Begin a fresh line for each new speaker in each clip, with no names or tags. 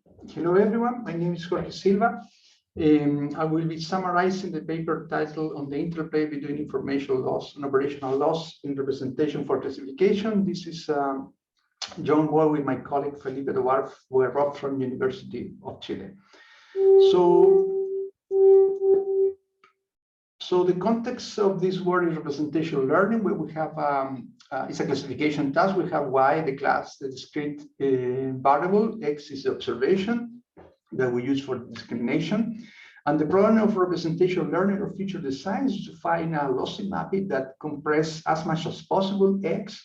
Hello, everyone. My name is Jorge Silva. I will be summarizing the paper titled on the interplay between information loss and operational loss in representation for classification. This is John Wall with my colleague Felipe Tobar, who are from University of Chile. So the context of this work is representational learning, where we have it's a classification task. We have Y, the class, the discrete variable, X is the observation that we use for discrimination. And the problem of representational learning or feature design is to find a lossy mapping that compress as much as possible X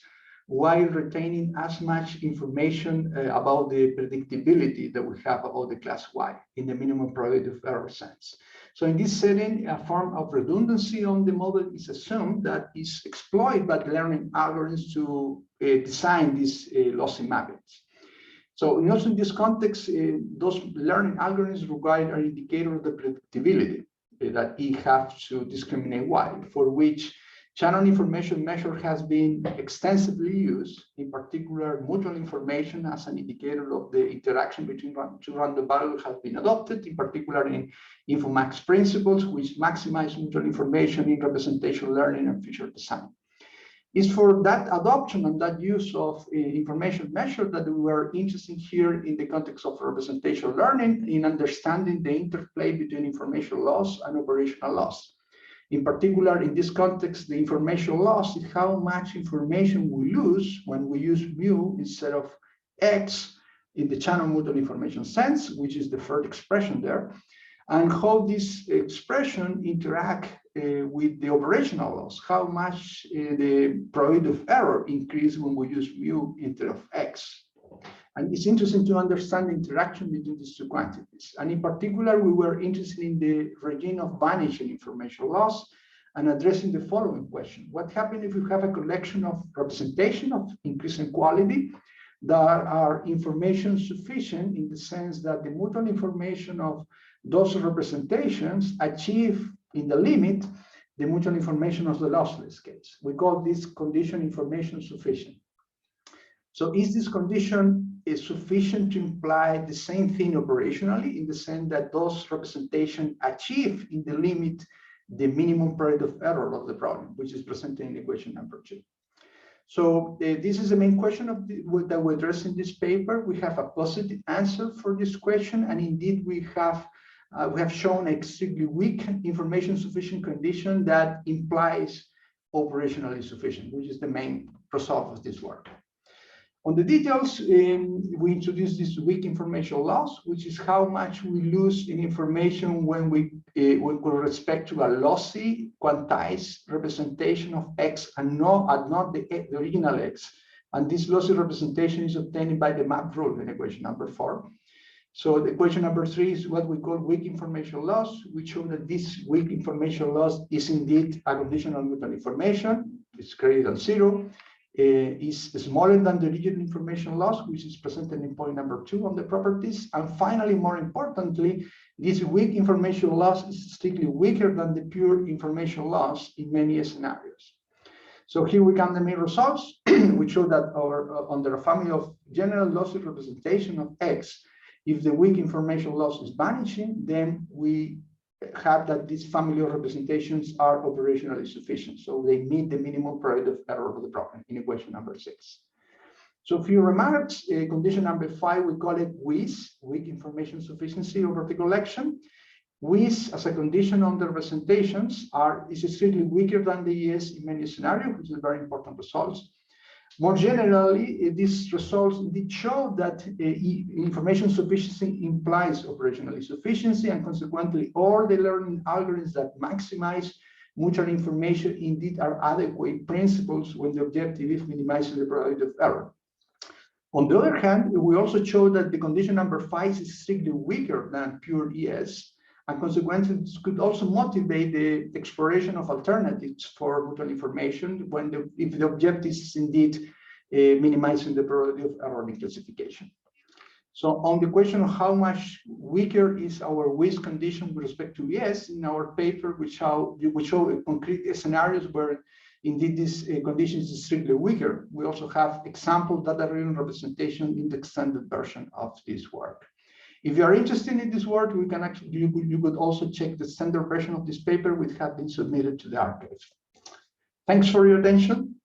while retaining as much information about the predictability that we have about the class Y in the minimum probability of error sense. So in this setting, a form of redundancy on the model is assumed that is exploited by the learning algorithms to design these lossy mappings. So in this context, those learning algorithms require an indicator of the predictability that it has to discriminate Y, for which channel information measure has been extensively used, in particular, mutual information as an indicator of the interaction between two random variables has been adopted, in particular in InfoMax principles, which maximize mutual information in representation learning and feature design. It's for that adoption and that use of information measure that we were interested here in the context of representation learning in understanding the interplay between information loss and operational loss. In particular, in this context, the information loss is how much information we lose when we use mu instead of X in the channel mutual information sense, which is the third expression there, and how this expression interact with the operational loss, how much the probability of error increase when we use mu instead of X. And it's interesting to understand the interaction between these two quantities. And in particular, we were interested in the regime of vanishing information loss and addressing the following question. What happens if we have a collection of representation of increasing quality that are information sufficient in the sense that the mutual information of those representations achieve in the limit the mutual information of the lossless case? We call this condition information sufficient. So is this condition is sufficient to imply the same thing operationally in the sense that those representations achieve in the limit the minimum probability of error of the problem, which is presented in equation number 2. So this is the main question that we address in this paper. We have a positive answer for this question, and indeed we have shown a extremely weak information sufficient condition that implies operationally sufficient, which is the main result of this work. On the details, we introduce this weak information loss, which is how much we lose in information when with respect to a lossy quantized representation of X and not the original X. And this lossy representation is obtained by the map rule in equation number 4. So the equation number 3 is what we call weak information loss. We show that this weak information loss is indeed a conditional mutual information. It's greater than 0. Is smaller than the original information loss, which is presented in point number 2 on the properties. And finally, more importantly, this weak information loss is strictly weaker than the pure information loss in many scenarios. So here we come to the main results. We show that under a family of general lossy representation of X, if the weak information loss is vanishing, then we have that this family of representations are operationally sufficient. So they meet the minimum probability of error of the problem in equation number 6. So a few remarks. Condition number 5, we call it WIS, weak information sufficiency over the collection. WIS as a condition on the representations is extremely weaker than the ES in many scenarios, which is a very important results. More generally, these results did show that information sufficiency implies operational sufficiency, and consequently, all the learning algorithms that maximize mutual information indeed are adequate principles when the objective is minimizing the probability of error. On the other hand, we also show that the condition number 5 is strictly weaker than pure ES, and consequently, this could also motivate the exploration of alternatives for mutual information if the objective is indeed minimizing the probability of error in classification. So on the question of how much weaker is our WIS condition with respect to ES, in our paper, we show concrete scenarios where indeed this condition is strictly weaker. We also have example data-driven representation in the extended version of this work. If you are interested in this work, we can actually, you could also check the standard version of this paper, which has been submitted to the archive. Thanks for your attention.